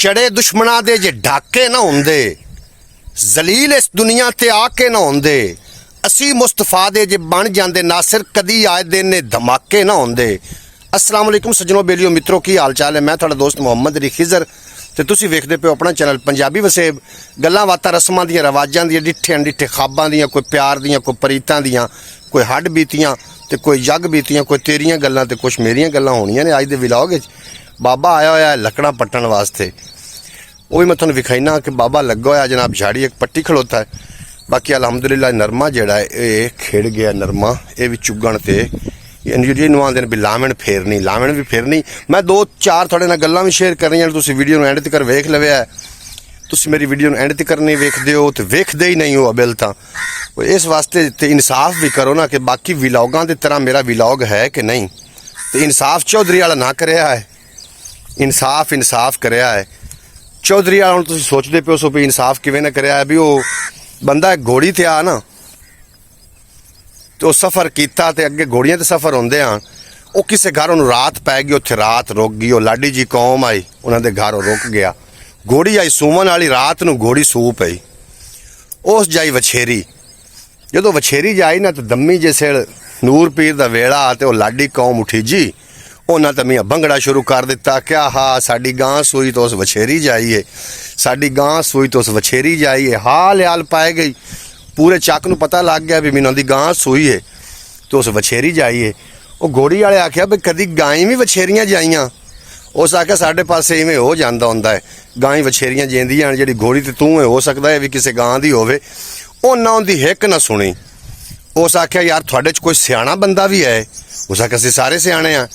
चढ़े दुश्मना दे जे ढाके ना होंदे, जलील इस दुनिया ते आके ना होंदे, असी मुस्तफा दे जे बन जांदे नासिर, कदी आए दिन ने धमाके ना होंदे। अस्सलाम वालेकुम सज्जनों, बेलियो मित्रों, की हाल चाल है? मैं थोड़ा दोस्त मुहम्मद अली खिजर ते तुसी वेखदे पे अपना चैनल पंजाबी वसेब। गल्लां बातां रस्मां दियां रिवाजां दियां, डिठे अनडिठे ख्वाबां दियां, कोई प्यार दियां, कोई परीतां दियां, कोई हड्ड बीतियां ते कोई जग बीतियां, कोई तेरियां गल्लां ते कुछ मेरियां गल्लां होणियां ने। अज दे व्लॉग विच बाबा आया होया लकड़ां पट्टण वास्ते, वो भी मैं तुहानूं विखाइना कि बाबा लग्गा होया जनाब झाड़ी एक पट्टी खड़ोता है। बाकी अलहमदुलिल्लाह नरमा जिहड़ा है ये खिड़ गया, नरमा ये भी चुगण ते जिन्होंने आंदे भी लावण फेरनी, लावण भी फेरनी। मैं दो चार थोड़े नाल गल्लां भी शेयर करनियां, तुसीं वीडियो नूं एंड तक वेख लविआ है। तुसीं मेरी वीडियो नूं एंड तक नहीं वेखदे हो ते वेखदे ही नहीं हो अबिल तां इस वास्ते ते इंसाफ भी करो ना कि बाकी व्लॉगां दी तरह मेरा व्लॉग है कि नहीं। ते इंसाफ चौधरी वाला ना करिआ है, इंसाफ करिआ है चौधरी वाला। हुण तुसीं सोचदे पिओ सो भी इंसाफ किवें ना करिआ है भी वो बंदा घोड़ी ते आ ना तो सफ़र किया तो अगे घोड़ियां ते सफ़र होंदे आन, वो किसी घर उन्होंने रात पै गई, उत्थे रात रुक गई। वो लाडी जी कौम आई, उन्होंने घर रुक गया। घोड़ी आई सूमन वाली, रात नूं घोड़ी सू पई। उस जाई वछेरी, जदों वछेरी जाई ना तो दम्मी जिसे नूर पीर दा वेला तो वो लाडी कौम उठी जी, उन्हें तो मियाँ भंगड़ा शुरू कर दिता। क्या हा साडी गां सूई तो उस वछेरी जाइए, साडी गां सूई तो उस वछेरी जाइए। हाल हाल पाए गई, पूरे चक नूं पता लग गया भी मैनूं दी गां सूई है तो उस वछेरी जाइए। वो घोड़ी वाले आख्या भी कदी गाई भी वछेरियां जाइयां? उस आख्या साढ़े पासे इवें हो जांदा हुंदा है, गाई वछेरियां जेंदियां जिहड़ी घोड़ी ते तूं है, हो सकदा है भी किसी गां दी होवे। उन्हां उहदी हिक ना सुनी। उस आख्या यार तुहाडे च कोई सियाणा बंदा भी है? उस आख्या असीं सारे सियाणे आ।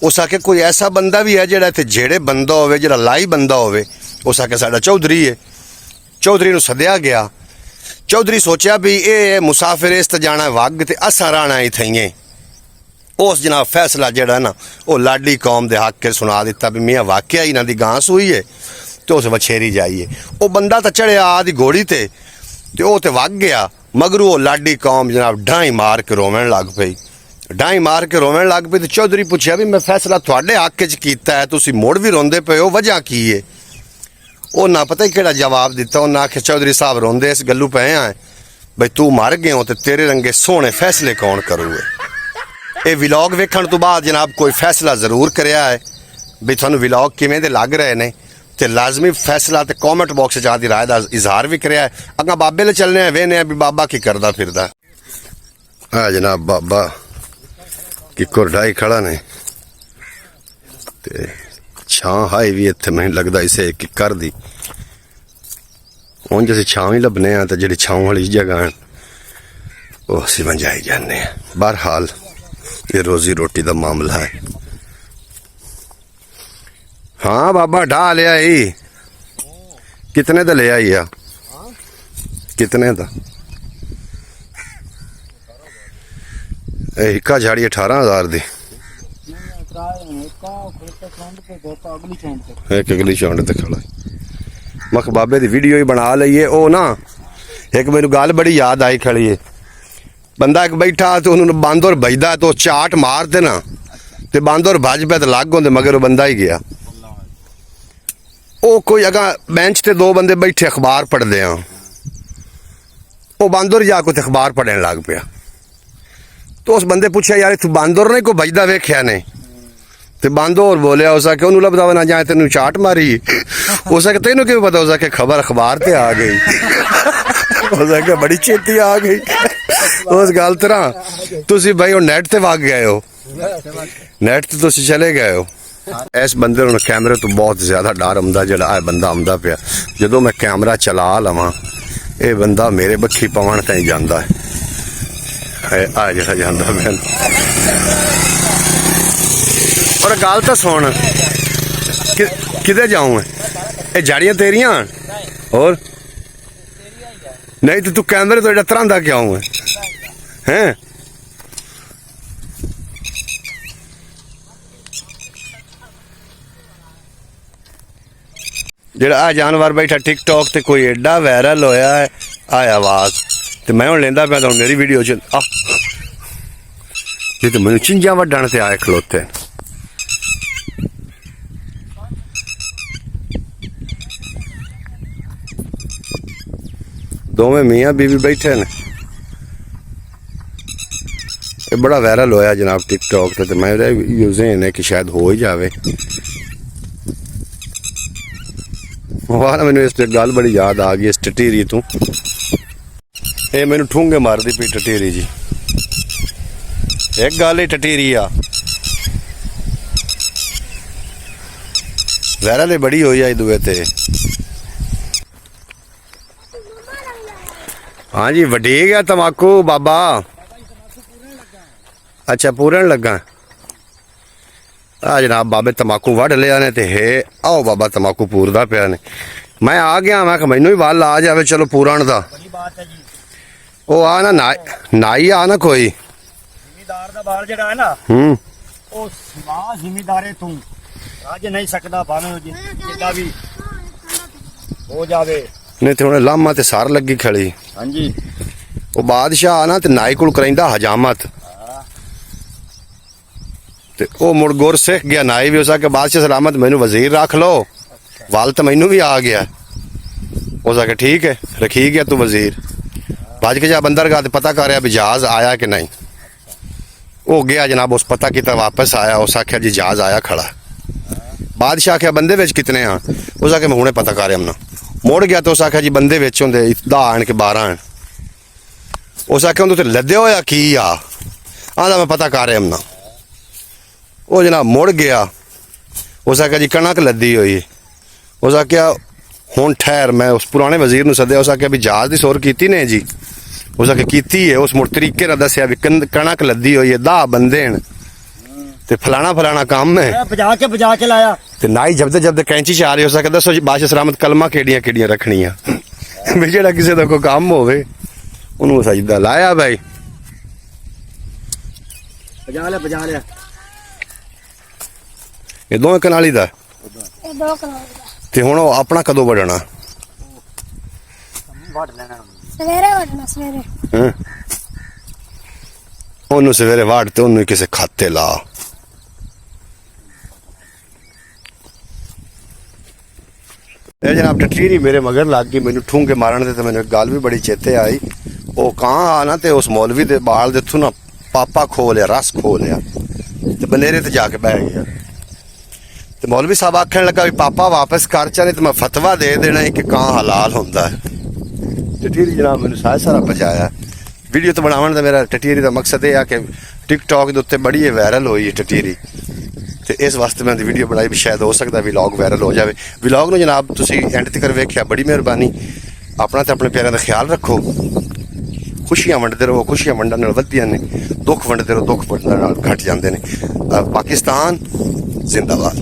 उस आख्या कोई ऐसा बंदा भी है जिहड़ा इत्थे जेड़े बंदा होवे, जिहड़ा लाई बंदा होवे? उस आख्या साडा चौधरी है। चौधरी नूं सद्दिया गया। चौधरी सोचा भी ये मुसाफिर इस जाना वग ते असा रहना इत्थे। उस जनाब फैसला जिहड़ा ना वो लाडी कौम दे हक के सुना दिता भी मियाँ वाकया इन्हां दी गां सूई है तो उस वछेरी जाइए। वो बंदा तो चढ़िया आदि घोड़ी ते वो तो वग गया, मगरू वो लाडी कौम जनाब ढाई मार के रोवण लग पई। ढाई मार के रोवण लग पई तो चौधरी पूछया भी मैं फैसला तुहाडे हक च कीता है, तुसीं मुड़ भी रोंदे पे हो, वजह की है? उन्हें पता ही केड़ा जवाब दिता। उन्हें आख्या चौधरी साहब रोंदे इस गल्लू पे हैं बई तू मर गए हो तो तेरे रंगे सोहने फैसले कौन करूए। ये व्लॉग वेखण तो बाद जनाब कोई फैसला जरूर करिआ है भी तुहानूं व्लॉग किवें दे लग रहे ने, ते लाजमी फैसला ते कॉमेंट बॉक्स च आदी राय दा इजहार भी करिआ है। अगां बाबे ले चलने हैं, वेखने भी बाबा की करदा फिरदा। आ जनाब बाबा की कुरडाई खड़ा ने ते छां हाई भी इत्थे मैनूं लगदा इसे किकर दी। उंज असीं छां ही लभने आ ते जिहड़ी छां वाली जगह वो असीं वंजाई जाने हैं। बहरहाल ये रोजी रोटी का मामला है। हाँ बाबा ढा लिया ही, कितने दा ले आई आ? कितने दा? इक्का झाड़ी 18,000 दी, एक अगली चौंड ते खड़ा। मख बाबे दी वीडियो ही बना लईए। ओ ना एक मेनू गल बड़ी याद आई खड़ी है। बंदा एक बैठा तो उन्होंने बांदर बजदा तो चाट मारते ना ते बांदर भज पे तो लग होंदे, मगर वो बंदा ही गया। वो कोई अगा बेंच ते दो बंदे बैठे अखबार पढ़दे हैं, वो बांदर जाके अखबार पढ़ने लग पिया। तो उस बंदे पूछा यार तू बांदर ने को बजदा वेख्या ने? ते बांदर बोलिया उस आके उन्होंने लभदा ना जाए तेन चाट मारी। उस आके तेनों क्यों पता? उस आके खबर अखबार ते आ गई। उस आके बड़ी छेती आ गई। उस गल तरह तुसी भाई नैट ते वग गए हो, नैट ते तुसी चले गए हो। इस बंदे नूं कैमरे तो बहुत ज्यादा डर आउंदा, जिहड़ा बंदा आउंदा पिया। जदों मैं कैमरा चला लवां ये बंदा मेरे बक्खी पवण ताईं जांदा है। आ जिहड़ा जांदा मैं और गल तो सुन किधे जाऊं मैं? ये झाड़ियां तेरियां और नहीं तो तू कैमरे तो एडा तरंदा क्यों है? जेड़ा आ जानवर बैठा टिकटॉक ते कोई एडा वायरल होया है आ आवाज ते मैं हुण लेंदा पिया मेरी वीडियो च ये तो मैनूं चिंजां वड्डण ते आए खलोते। ਦੋਵੇਂ ਮੀਆਂ ਬੀਵੀ ਬੈਠੇ ਨੇ। ਇਹ ਬੜਾ ਵਾਇਰਲ ਹੋਇਆ ਜਨਾਬ ਟਿਕਟੌਕ ਤੇ मेरा यूज़ है कि शायद हो ही जावे। वाह मैनू इस गल बड़ी याद आ गई इस टटीरी तू। ये मैनू ठूंगे मारदी पई टटीरी जी। एक गल ही टटीरी आ वायरल बड़ी होई आई दुए ते। हाँ जी वडी गया तमाकू बाबा। अच्छा पूरन लगा। आ जनाब बाबे तमाकू वढ़ लिया ने ते है आओ बाबा तमाकू पूरदा पिया ने। मैं आ गया मैं मैनू भी वल आ जावे चलो पूरन दा। ओ आ ना नाई आ ना कोई ਜ਼ਿਮੀਦਾਰ ਦਾ ਬਾਲ ਜਿਹੜਾ ਹੈ ਨਾ ਉਹ ਸਵਾ ਜ਼ਿਮੀਦਾਰੇ ਤੂੰ ਰਾਜ ਨਹੀਂ ਸਕਦਾ ਭਾਵੇਂ ਜਿੱਦਾਂ ਵੀ ਹੋ ਜਾਵੇ। नहीं तो हुण लामा ते सार लगी खड़ी। ਹਾਂਜੀ ਉਹ ਬਾਦਸ਼ਾਹ ਨਾ ਤੇ ਨਾਈ ਕੋਲ ਕਰਾਂਦਾ ਹਜਾਮਤ ਤੇ ਉਹ ਮੁੜ ਗੁਰ ਸਿੱਖ ਗਿਆ ਨਾਈ ਵੀ ਉਸਾ ਕੇ ਬਾਦਸ਼ਾਹ ਸਲਾਮਤ ਮੈਨੂੰ ਵਜ਼ੀਰ ਰੱਖ ਲੋ ਵਾਲ ਤਾਂ ਮੈਨੂੰ ਵੀ ਆ ਗਿਆ। ਉਸਾ ਕੇ ਠੀਕ ਹੈ रखी गया तू वजीर। भज के जा बंदरगाह पता कर भी जहाज आया कि नहीं। वो गया जनाब उस पता किया वापस आया उस आख्या जी जहाज आया खड़ा। बादशाह आख्या बंदे विच कितने हाँ उस आख्या मैं हुणे पता कर ना। मुड़ गया तो उस आख्या जी बंदे विच होंदे 10 आन के 12 आन। उस आख्या उन्हें लदे होया की आ आंदा मैं पता कर ना। वो जनाब मुड़ गया उस आख्या जी कणक लदी हुई। उस आख्या हुण ठहर मैं उस पुराने वजीर नूं सद्दिया। उस आख्या भी जहाज की सोर कीती ने जी। उस आख्या कीती है। उस मुड़ तरीके नाल दस्सिया भी कणक लदी हुई है 10 बंदे न ते फलाना फलाना काम है। बजा के लाया ते नाई जबदे जबदे कैंची च आ रही। उस आख्या दसो जी बादशाह सलामत कलमा केड़ियां केड़ियां रखनियां भी जेड़ा किसी दा कोई काम होवे उन्होंने सजदा लाया भाई। बजा लिया ये दोवें कनाली दा ਇਹ ਦੋ ਕਰਾਉਂਦਾ ते हुण ओह अपना कदों वढ़ना ਵੱਢ ਲੈਣਾ ਸਵੇਰੇ ਵੜਨਾ ਸਵੇਰੇ हैं ओनू सवेरे वाड़ ते ओनू किसी खाते ला। ਇਹ ਜਨਾਬ ਟਟੀਰੀ ਮੇਰੇ ਮਗਰ ਲੱਗ ਗਈ ਮੈਨੂੰ ਠੂੰਗੇ ਮਾਰਨ ਦੇ ਤੇ ਮੈਨੂੰ ਇੱਕ ਗੱਲ ਵੀ ਬੜੀ ਚੇਤੇ ਆਈ। ਉਹ ਕਾਂ ਆ ਨਾ ਤੇ ਉਸ ਮੌਲਵੀ ਦੇ ਬਾਲ ਦੇ ਇੱਥੋਂ ਨਾ ਪਾਪਾ ਖੋ ਲਿਆ ਰਸ ਖੋ ਲਿਆ ਤੇ ਬਨੇਰੇ ਤੇ ਜਾ ਕੇ ਬਹਿ ਗਿਆ। ਤੇ ਮੌਲਵੀ ਸਾਹਿਬ ਆਖਣ ਲੱਗਾ ਵੀ ਪਾਪਾ ਵਾਪਸ ਕਰ ਚਲੇ ਤੇ ਮੈਂ ਫਤਵਾ ਦੇ ਦੇਣਾ ਹੈ ਕਿ ਕਾਂ ਹਲਾਲ ਹੁੰਦਾ ਹੈ। ਟਟੀਰੀ ਜਨਾਬ ਮੈਨੂੰ ਸਾਰਾ ਬਚਾਇਆ। ਵੀਡੀਓ ਤੋਂ ਬਣਾਉਣ ਦਾ ਮੇਰਾ ਟਟੀਰੀ ਦਾ ਮਕਸਦ ਇਹ ਆ ਕਿ ਟਿਕਟੌਕ ਦੇ ਉੱਤੇ ਬੜੀ ਵਾਇਰਲ ਹੋਈ ਹੈ ਟਟੀਰੀ ਤੇ ਇਸ ਵਾਸਤੇ ਮੈਂ ਵੀਡੀਓ ਬਣਾਈ ਵੀ ਸ਼ਾਇਦ ਹੋ ਸਕਦਾ ਵਲੌਗ ਵਾਇਰਲ ਹੋ ਜਾਵੇ। ਵਲੌਗ ਨੂੰ ਜਨਾਬ ਤੁਸੀਂ ਐਂਡ ਤੱਕ ਵੇਖਿਆ ਬੜੀ ਮਿਹਰਬਾਨੀ। ਆਪਣਾ ਤੇ ਆਪਣੇ ਪਿਆਰਿਆਂ ਦਾ ਖਿਆਲ ਰੱਖੋ। ਖੁਸ਼ੀਆਂ ਵੰਡਦੇ ਰਹੋ ਖੁਸ਼ੀਆਂ ਵੰਡਣ ਨਾਲ ਵੱਧਦੀਆਂ ਨੇ ਦੁੱਖ ਵੰਡਦੇ ਰਹੋ ਦੁੱਖ ਵੰਡਣ ਨਾਲ ਘਟ ਜਾਂਦੇ ਨੇ। ਪਾਕਿਸਤਾਨ ਜ਼ਿੰਦਾਬਾਦ।